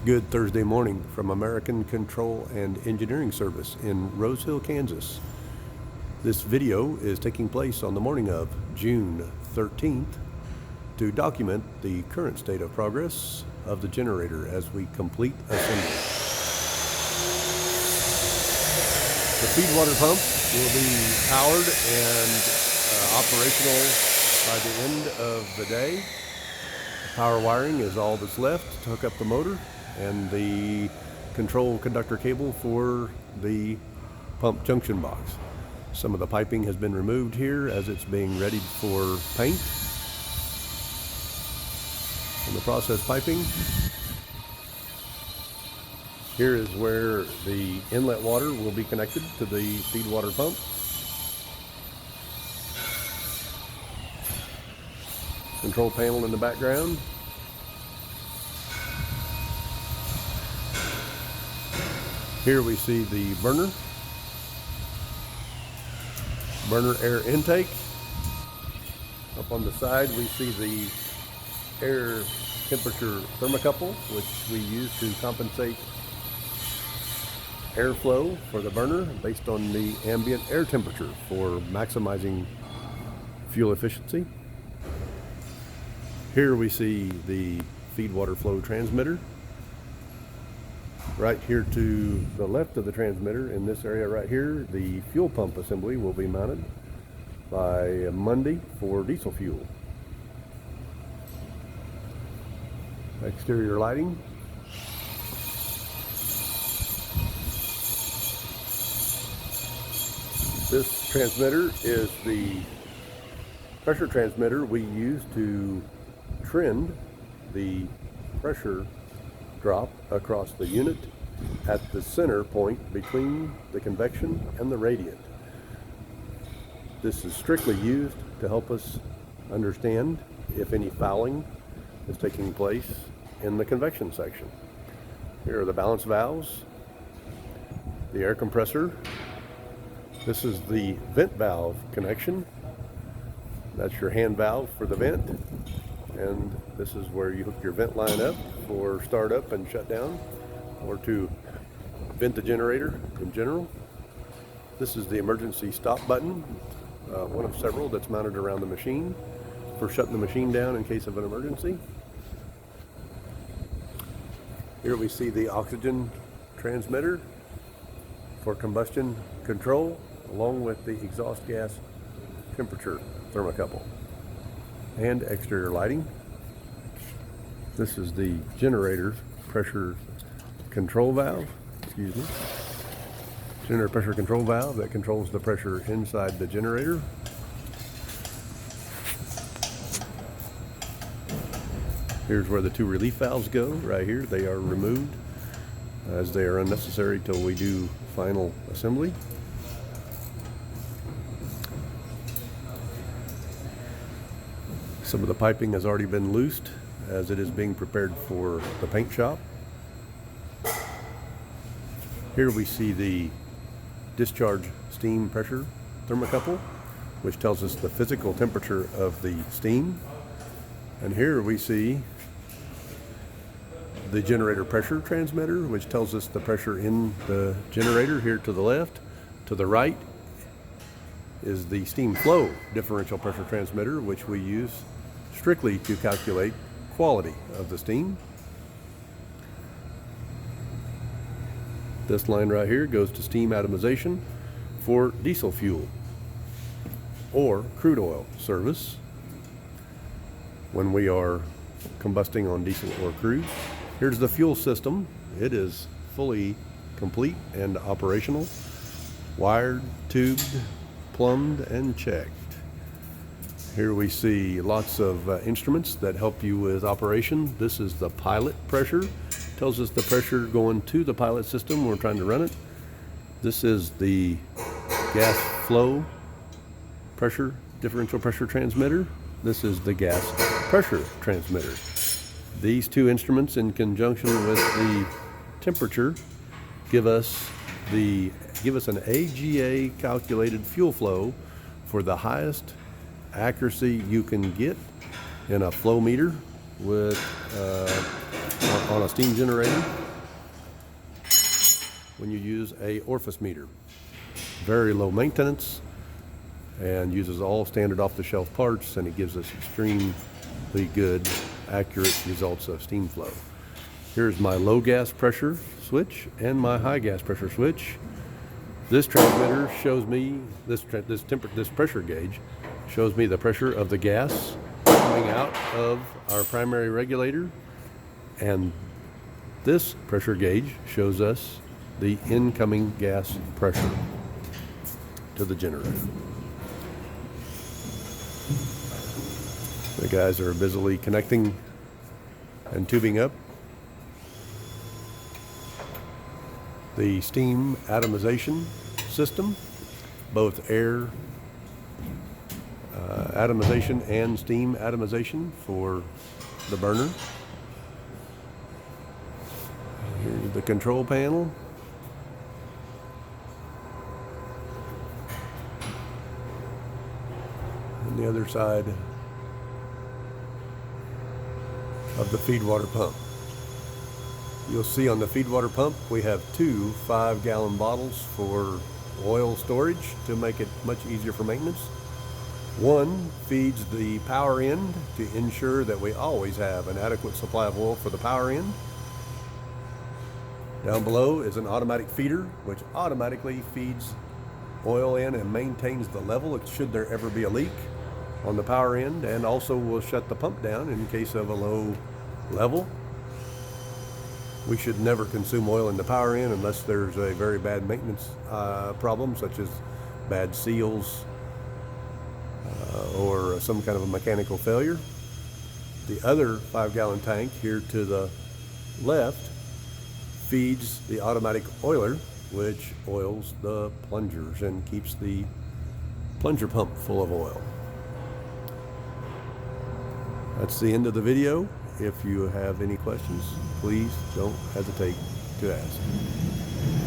Good Thursday morning from American Control and Engineering Service in Rose Hill, Kansas. This video is taking place on the morning of June 13th to document the current state of progress of the generator as we complete assembly. The feed water pump will be powered and operational by the end of the day. Power wiring is all that's left to hook up the motor and the control conductor cable for the pump junction box. Some of the piping has been removed here as it's being readied for paint. And the process piping. Here is where the inlet water will be connected to the feed water pump. Control panel in the background. Here we see the burner air intake. Up on the side we see the air temperature thermocouple, which we use to compensate airflow for the burner based on the ambient air temperature for maximizing fuel efficiency. Here we see the feed water flow transmitter. Right here to the left of the transmitter, in this area right here, the fuel pump assembly will be mounted by Monday for diesel fuel. Exterior lighting. This transmitter is the pressure transmitter we use to trend the pressure drop across the unit at the center point between the convection and the radiant. This is strictly used to help us understand if any fouling is taking place in the convection section. Here are the balance valves, the air compressor. This is the vent valve connection. That's your hand valve for the vent. And this is where you hook your vent line up for startup and shutdown, or to vent the generator in general. This is the emergency stop button, one of several that's mounted around the machine for shutting the machine down in case of an emergency. Here we see the oxygen transmitter for combustion control, along with the exhaust gas temperature thermocouple and exterior lighting. This is the generator pressure control valve, generator pressure control valve that controls the pressure inside the generator. Here's where the two relief valves go, right here. They are removed as they are unnecessary till we do final assembly. Some of the piping has already been loosed as it is being prepared for the paint shop. Here we see the discharge steam pressure thermocouple, which tells us the physical temperature of the steam. And here we see the generator pressure transmitter, which tells us the pressure in the generator. Here to the left. To the right is the steam flow differential pressure transmitter, which we use strictly to calculate quality of the steam. This line right here goes to steam atomization for diesel fuel or crude oil service when we are combusting on diesel or crude. Here's the fuel system. It is fully complete and operational, wired, tubed, plumbed, and checked. Here we see lots of instruments that help you with operation. This is the pilot pressure. Tells us the pressure going to the pilot system when we're trying to run it. This is the gas flow pressure differential pressure transmitter. This is the gas pressure transmitter. These two instruments, in conjunction with the temperature, give us an AGA calculated fuel flow for the highest accuracy you can get in a flow meter with on a steam generator when you use a orifice meter. Very low maintenance and uses all standard off-the-shelf parts, and it gives us extremely good, accurate results of steam flow. Here's my low gas pressure switch and my high gas pressure switch. This transmitter shows me, this pressure gauge shows me the pressure of the gas coming out of our primary regulator, and this pressure gauge shows us the incoming gas pressure to the generator. The guys are busily connecting and tubing up the steam atomization system, both air atomization and steam atomization for the burner. Here's the control panel. And the other side of the feed water pump. You'll see on the feed water pump we have two 5-gallon bottles for oil storage to make it much easier for maintenance. One feeds the power end to ensure that we always have an adequate supply of oil for the power end. Down below is an automatic feeder which automatically feeds oil in and maintains the level should there ever be a leak on the power end, and also will shut the pump down in case of a low level. We should never consume oil in the power end unless there's a very bad maintenance problem, such as bad seals or some kind of a mechanical failure. The other 5-gallon tank here to the left feeds the automatic oiler, which oils the plungers and keeps the plunger pump full of oil. That's the end of the video. If you have any questions, please don't hesitate to ask.